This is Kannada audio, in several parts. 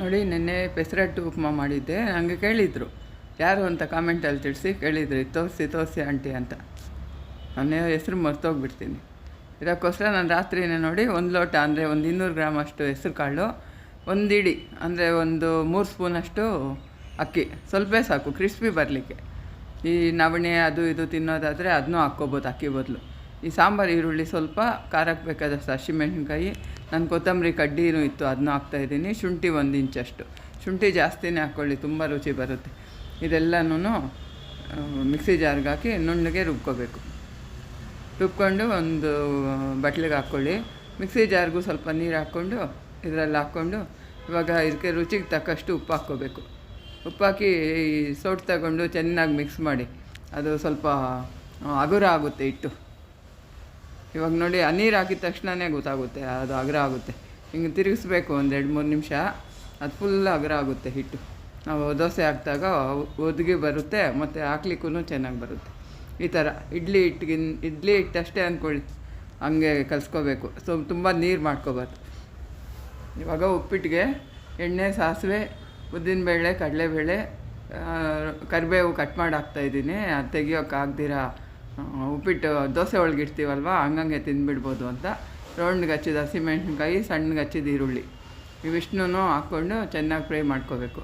ನೋಡಿ, ನೆನ್ನೆ ಪೆಸರಟ್ಟು ಉಪ್ಮಾ ಮಾಡಿದ್ದೆ. ನನಗೆ ಕೇಳಿದರು, ಯಾರು ಅಂತ ಕಾಮೆಂಟಲ್ಲಿ ತಿಳಿಸಿ ಕೇಳಿದ್ರು, ತೋರಿಸಿ ಆಂಟಿ ಅಂತ. ನನ್ನ ಹೆಸ್ರು ಮರ್ತೋಗ್ಬಿಡ್ತೀನಿ. ಇದಕ್ಕೋಸ್ಕರ ನಾನು ರಾತ್ರಿನೇ ನೋಡಿ 1 ಲೋಟ ಅಂದರೆ ಒಂದು 200 ಗ್ರಾಮ್ ಅಷ್ಟು ಹೆಸ್ರು ಕಾಳು, 1 ಇಡಿ ಅಂದರೆ ಒಂದು 3 ಸ್ಪೂನಷ್ಟು ಅಕ್ಕಿ, ಸ್ವಲ್ಪ ಸಾಕು ಕ್ರಿಸ್ಪಿ ಬರಲಿಕ್ಕೆ. ಈ ನವಣೆ ಅದು ಇದು ತಿನ್ನೋದಾದರೆ ಅದನ್ನೂ ಹಾಕ್ಕೋಬೋದು ಅಕ್ಕಿ ಬದಲು. ಈ ಸಾಂಬಾರು ಈರುಳ್ಳಿ ಸ್ವಲ್ಪ, ಖಾರಕ್ಕೆ ಬೇಕಾದಷ್ಟು ಹಸಿಮೆಣ್ಸಿನ್ಕಾಯಿ, ನನ್ನ ಕೊತ್ತಂಬರಿ ಕಡ್ಡಿನೂ ಇತ್ತು ಅದನ್ನೂ ಹಾಕ್ತಾಯಿದ್ದೀನಿ. ಶುಂಠಿ 1 ಇಂಚಷ್ಟು, ಶುಂಠಿ ಜಾಸ್ತಿನೇ ಹಾಕ್ಕೊಳ್ಳಿ, ತುಂಬ ರುಚಿ ಬರುತ್ತೆ. ಇದೆಲ್ಲನೂ ಮಿಕ್ಸಿ ಜಾರ್ಗೆ ಹಾಕಿ ನುಣ್ಣಗೆ ರುಬ್ಕೋಬೇಕು. ರುಬ್ಕೊಂಡು ಒಂದು ಬಟ್ಲಿಗೆ ಹಾಕ್ಕೊಳ್ಳಿ. ಮಿಕ್ಸಿ ಜಾರ್ಗೂ ಸ್ವಲ್ಪ ನೀರು ಹಾಕ್ಕೊಂಡು ಇದರಲ್ಲಿ ಹಾಕ್ಕೊಂಡು ಇವಾಗ ಇದಕ್ಕೆ ರುಚಿಗೆ ತಕ್ಕಷ್ಟು ಉಪ್ಪು ಹಾಕ್ಕೋಬೇಕು. ಉಪ್ಪು ಹಾಕಿ ಈ ಸೌಟು ತಗೊಂಡು ಚೆನ್ನಾಗಿ ಮಿಕ್ಸ್ ಮಾಡಿ, ಅದು ಸ್ವಲ್ಪ ಹಗುರ ಆಗುತ್ತೆ ಹಿಟ್ಟು. ಇವಾಗ ನೋಡಿ, ಆ ನೀರು ಹಾಕಿದ ತಕ್ಷಣವೇ ಗೊತ್ತಾಗುತ್ತೆ ಅದು ಹಗುರ ಆಗುತ್ತೆ. ಹಿಂಗೆ ತಿರುಗಿಸ್ಬೇಕು ಒಂದು 2-3 ನಿಮಿಷ, ಅದು ಫುಲ್ ಹಗುರ ಆಗುತ್ತೆ ಹಿಟ್ಟು. ನಾವು ದೋಸೆ ಹಾಕಿದಾಗ ಒದಗಿ ಬರುತ್ತೆ, ಮತ್ತು ಹಾಕ್ಲಿಕ್ಕೂ ಚೆನ್ನಾಗಿ ಬರುತ್ತೆ. ಈ ಥರ ಇಡ್ಲಿ ಹಿಟ್ಟಷ್ಟೇ ಅಂದ್ಕೊಳ್ಳಿ, ಹಂಗೆ ಕಲಿಸ್ಕೋಬೇಕು. ತುಂಬ ನೀರು ಮಾಡ್ಕೋಬಾರ್ದು. ಇವಾಗ ಉಪ್ಪಿಟ್ಟಿಗೆ ಎಣ್ಣೆ, ಸಾಸಿವೆ, ಉದ್ದಿನಬೇಳೆ, ಕಡಲೆಬೇಳೆ, ಕರಿಬೇವು ಕಟ್ ಮಾಡಿ ಹಾಕ್ತಾಯಿದ್ದೀನಿ. ಅದು ತೆಗಿಯೋಕ್ಕಾಗ್ದಿರ ಉಪ್ಪಿಟ್ಟು ದೋಸೆ ಒಳಗೆ ಇಡ್ತೀವಲ್ವ, ಹಂಗಂಗೆ ತಿಂದುಬಿಡ್ಬೋದು ಅಂತ. ರೌಂಡ್ಗೆ ಹಚ್ಚಿದ ಹಸಿಮೆಣ್ಸಿನ್ಕಾಯಿ, ಸಣ್ಣಗೆ ಹಚ್ಚಿದ ಈರುಳ್ಳಿ, ಇವಿಷ್ಟನ್ನೂ ಹಾಕ್ಕೊಂಡು ಚೆನ್ನಾಗಿ ಫ್ರೈ ಮಾಡ್ಕೋಬೇಕು.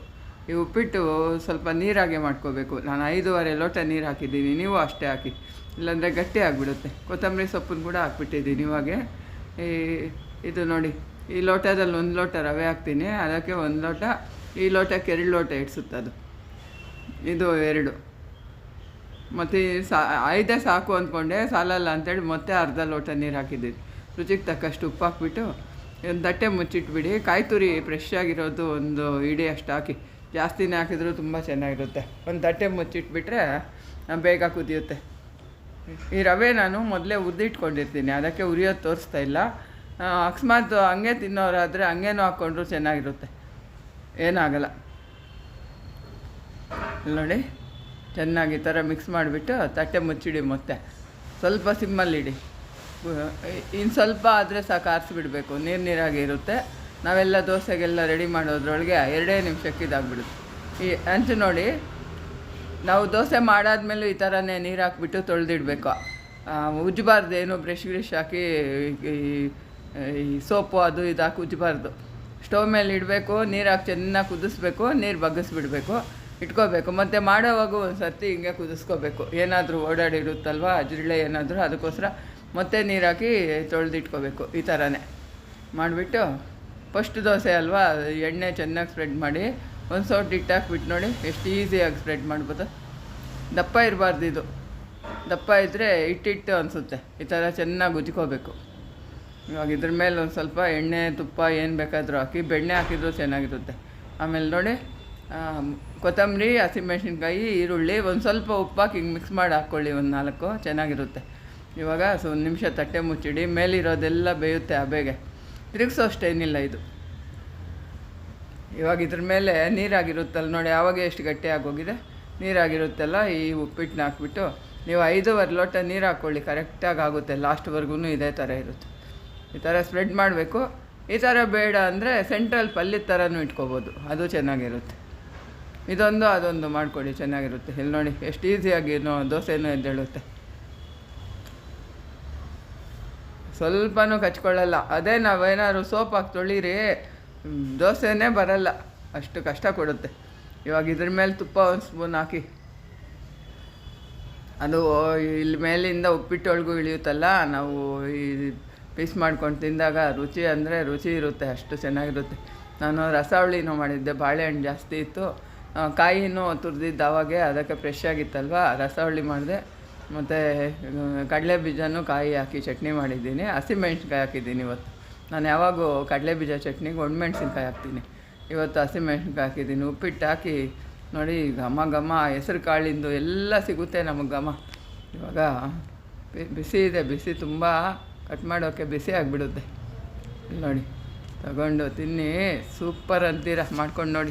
ಈ ಉಪ್ಪಿಟ್ಟು ಸ್ವಲ್ಪ ನೀರಾಗೆ ಮಾಡ್ಕೋಬೇಕು. ನಾನು 5.5 ಲೋಟ ನೀರು ಹಾಕಿದ್ದೀನಿ, ನೀವು ಅಷ್ಟೇ ಹಾಕಿ, ಇಲ್ಲಾಂದರೆ ಗಟ್ಟಿ ಆಗಿಬಿಡುತ್ತೆ. ಕೊತ್ತಂಬರಿ ಸೊಪ್ಪನ್ನು ಕೂಡ ಹಾಕ್ಬಿಟ್ಟಿದ್ದೀನಿ. ಇವಾಗೆ ಇದು ನೋಡಿ, ಈ ಲೋಟದಲ್ಲಿ 1 ಲೋಟ ರವೆ ಹಾಕ್ತೀನಿ, ಅದಕ್ಕೆ 1 ಲೋಟ, ಈ ಲೋಟಕ್ಕೆ 2 ಲೋಟ ಇಡ್ಸುತ್ತೆ ಅದು, ಇದು 2. ಮತ್ತು 5 ಸಾಕು ಅಂದ್ಕೊಂಡೆ, ಸಾಲಲ್ಲ ಅಂಥೇಳಿ ಮತ್ತೆ ಅರ್ಧ ಲೋಟ ನೀರು ಹಾಕಿದ್ದೀನಿ. ರುಚಿಗೆ ತಕ್ಕಷ್ಟು ಉಪ್ಪು ಹಾಕ್ಬಿಟ್ಟು ಒಂದು ತಟ್ಟೆ ಮುಚ್ಚಿಟ್ಬಿಡಿ. ಕಾಯಿ ತುರಿ ಫ್ರೆಶ್ ಆಗಿರೋದು 1 ಇಡಿ ಅಷ್ಟು ಹಾಕಿ, ಜಾಸ್ತಿನೇ ಹಾಕಿದ್ರೂ ತುಂಬ ಚೆನ್ನಾಗಿರುತ್ತೆ. ಒಂದು ತಟ್ಟೆ ಮುಚ್ಚಿಟ್ಬಿಟ್ರೆ ಬೇಗ ಕುದಿಯುತ್ತೆ. ಈ ರವೆ ನಾನು ಮೊದಲೇ ಹುರಿದಿಟ್ಕೊಂಡಿರ್ತೀನಿ, ಅದಕ್ಕೆ ಹುರಿಯೋದು ತೋರಿಸ್ತಾ ಇಲ್ಲ. ಅಕಸ್ಮಾತ್ ಹಂಗೆ ತಿನ್ನೋರಾದರೆ ಹಂಗೇನೂ ಹಾಕ್ಕೊಂಡ್ರು ಚೆನ್ನಾಗಿರುತ್ತೆ, ಏನಾಗಲ್ಲ. ನೋಡಿ, ಚೆನ್ನಾಗಿ ಈ ಥರ ಮಿಕ್ಸ್ ಮಾಡಿಬಿಟ್ಟು ತಟ್ಟೆ ಮುಚ್ಚಿಡಿ. ಮತ್ತೆ ಸ್ವಲ್ಪ ಸಿಮ್ಮಲ್ಲಿಡಿ. ಇನ್ನು ಸ್ವಲ್ಪ ಆದರೆ ಸಾಕು, ಆರಿಸಿಬಿಡಬೇಕು. ನೀರಾಗಿ ಇರುತ್ತೆ. ನಾವೆಲ್ಲ ದೋಸೆಗೆಲ್ಲ ರೆಡಿ ಮಾಡೋದ್ರೊಳಗೆ 2 ನಿಮಿಷಕ್ಕೆ ಇದಾಗ್ಬಿಡುತ್ತೆ. ಈ ಅಂಚು ನೋಡಿ, ನಾವು ದೋಸೆ ಮಾಡಾದ್ಮೇಲೂ ಈ ಥರನೇ ನೀರು ಹಾಕ್ಬಿಟ್ಟು ತೊಳೆದಿಡಬೇಕು. ಉಜ್ಜಬಾರ್ದು, ಏನು ಬ್ರಷ್ ಹಾಕಿ ಈ ಸೋಪು ಅದು ಇದು ಹಾಕಿ ಉಜ್ಜಬಾರ್ದು. ಸ್ಟವ್ ಮೇಲೆ ಇಡಬೇಕು, ನೀರು ಹಾಕಿ ಚೆನ್ನಾಗಿ ಕುದಿಸ್ಬೇಕು, ನೀರು ಬಗ್ಗಿಸ್ಬಿಡ್ಬೇಕು, ಇಟ್ಕೋಬೇಕು. ಮತ್ತು ಮಾಡೋವಾಗ ಒಂದು ಸರ್ತಿ ಹಿಂಗೆ ಕುದಿಸ್ಕೋಬೇಕು. ಏನಾದರೂ ಓಡಾಡಿರುತ್ತಲ್ವ ಜಿರಳೆ ಏನಾದರೂ, ಅದಕ್ಕೋಸ್ಕರ ಮತ್ತೆ ನೀರು ಹಾಕಿ ತೊಳೆದಿಟ್ಕೋಬೇಕು. ಈ ಥರನೇ ಮಾಡಿಬಿಟ್ಟು ಫಸ್ಟ್ ದೋಸೆ ಅಲ್ವಾ, ಎಣ್ಣೆ ಚೆನ್ನಾಗಿ ಸ್ಪ್ರೆಡ್ ಮಾಡಿ ಒಂದು ಸೌಟು ಹಿಟ್ಟು ಹಾಕ್ಬಿಟ್ಟು ನೋಡಿ ಎಷ್ಟು ಈಸಿಯಾಗಿ ಸ್ಪ್ರೆಡ್ ಮಾಡ್ಬೋದು. ದಪ್ಪ ಇರಬಾರ್ದು ಇದು, ದಪ್ಪ ಇದ್ದರೆ ಹಿಟ್ಟಿಟ್ಟು ಅನಿಸುತ್ತೆ. ಈ ಥರ ಚೆನ್ನಾಗಿ ಉಜ್ಕೋಬೇಕು. ಇವಾಗ ಇದ್ರ ಮೇಲೆ ಒಂದು ಸ್ವಲ್ಪ ಎಣ್ಣೆ, ತುಪ್ಪ ಏನು ಬೇಕಾದರೂ ಹಾಕಿ, ಬೆಣ್ಣೆ ಹಾಕಿದ್ರೂ ಚೆನ್ನಾಗಿರುತ್ತೆ. ಆಮೇಲೆ ನೋಡಿ, ಕೊತ್ತಂಬರಿ, ಹಸಿಮೆಣ್ಸಿನ್ಕಾಯಿ, ಈರುಳ್ಳಿ, ಒಂದು ಸ್ವಲ್ಪ ಉಪ್ಪು ಹಾಕಿ ಹಿಂಗೆ ಮಿಕ್ಸ್ ಮಾಡಿ ಹಾಕ್ಕೊಳ್ಳಿ, ಒಂದು 4 ಚೆನ್ನಾಗಿರುತ್ತೆ. ಇವಾಗ 1 ನಿಮಿಷ ತಟ್ಟೆ ಮುಚ್ಚಿಡಿ, ಮೇಲಿರೋದೆಲ್ಲ ಬೇಯುತ್ತೆ ಆ ಬೇಗ. ತಿರುಗಿಸೋ ಅಷ್ಟೇನಿಲ್ಲ ಇದು. ಇವಾಗ ಇದ್ರ ಮೇಲೆ ನೀರಾಗಿರುತ್ತಲ್ಲ ನೋಡಿ, ಆವಾಗ ಎಷ್ಟು ಗಟ್ಟಿ ಆಗೋಗಿದೆ. ನೀರಾಗಿರುತ್ತಲ್ಲ, ಈ ಉಪ್ಪಿಟ್ಟನ್ನ ಹಾಕ್ಬಿಟ್ಟು ನೀವು 5.5 ಲೋಟ ನೀರು ಹಾಕ್ಕೊಳ್ಳಿ, ಕರೆಕ್ಟಾಗಿ ಆಗುತ್ತೆ. ಲಾಸ್ಟ್ವರೆಗೂ ಇದೇ ಥರ ಇರುತ್ತೆ. ಈ ಥರ ಸ್ಪ್ರೆಡ್ ಮಾಡಬೇಕು. ಈ ಥರ ಬೇಡ ಅಂದರೆ ಸೆಂಟ್ರಲ್ ಪಲ್ಯದ ಥರನೂ ಇಟ್ಕೋಬೋದು, ಅದು ಚೆನ್ನಾಗಿರುತ್ತೆ. ಇದೊಂದು ಅದೊಂದು ಮಾಡ್ಕೊಳ್ಳಿ, ಚೆನ್ನಾಗಿರುತ್ತೆ. ಇಲ್ಲಿ ನೋಡಿ ಎಷ್ಟು ಈಸಿಯಾಗಿ ದೋಸೆನೂ ಎದ್ದೇಳುತ್ತೆ. ಸ್ವಲ್ಪನೂ ಕಚ್ಕೊಳ್ಳಲ್ಲ. ಅದೇ ನಾವೇನಾದ್ರು ಸೋಪ್ ಹಾಕಿ ತೊಳೀರಿ, ದೋಸೆನೇ ಬರಲ್ಲ, ಅಷ್ಟು ಕಷ್ಟ ಕೊಡುತ್ತೆ. ಇವಾಗ ಇದ್ರ ಮೇಲೆ ತುಪ್ಪ 1 ಸ್ಪೂನ್ ಹಾಕಿ, ಅದು ಇಲ್ಲಿ ಮೇಲಿಂದ ಉಪ್ಪಿಟ್ಟೊಳಗೂ ಇಳಿಯುತ್ತಲ್ಲ, ನಾವು ಈ ಪೀಸ್ ಮಾಡ್ಕೊಂಡು ತಿಂದಾಗ ರುಚಿ ಅಂದರೆ ರುಚಿ ಇರುತ್ತೆ, ಅಷ್ಟು ಚೆನ್ನಾಗಿರುತ್ತೆ. ನಾನು ರಸಾವಳಿನೂ ಮಾಡಿದ್ದೆ, ಬಾಳೆಹಣ್ಣು ಜಾಸ್ತಿ ಇತ್ತು, ಕಾಯಿನೂ ತುರಿದಿದ್ದು ಆವಾಗೆ, ಅದಕ್ಕೆ ಫ್ರೆಶ್ ಆಗಿತ್ತಲ್ವ, ರಸಾವಳಿ ಮಾಡಿದೆ. ಮತ್ತು ಕಡಲೆ ಬೀಜನೂ ಕಾಯಿ ಹಾಕಿ ಚಟ್ನಿ ಮಾಡಿದ್ದೀನಿ. ಹಸಿಮೆಣ್ಸಿನ್ಕಾಯಿ ಹಾಕಿದ್ದೀನಿ ಇವತ್ತು. ನಾನು ಯಾವಾಗೂ ಕಡಲೆ ಬೀಜ ಚಟ್ನಿಗೆ ಒಣಮೆಣ್ಸಿನ್ಕಾಯಿ ಹಾಕ್ತೀನಿ, ಇವತ್ತು ಹಸಿಮೆಣ್ಸಿನ್ಕಾಯಿ ಹಾಕಿದ್ದೀನಿ. ಉಪ್ಪಿಟ್ಟು ಹಾಕಿ ನೋಡಿ, ಘಮ ಹೆಸರು ಕಾಳಿಂದು ಎಲ್ಲ ಸಿಗುತ್ತೆ ನಮಗೆ ಘಮ. ಇವಾಗ ಬಿಸಿ ಇದೆ, ಬಿಸಿ ತುಂಬ, ಕಟ್ ಮಾಡೋಕ್ಕೆ ಬಿಸಿ ಆಗಿಬಿಡುತ್ತೆ. ನೋಡಿ, ತಗೊಂಡು ತಿನ್ನಿ, ಸೂಪರ್ ಅಂತೀರ, ಮಾಡ್ಕೊಂಡು ನೋಡಿ.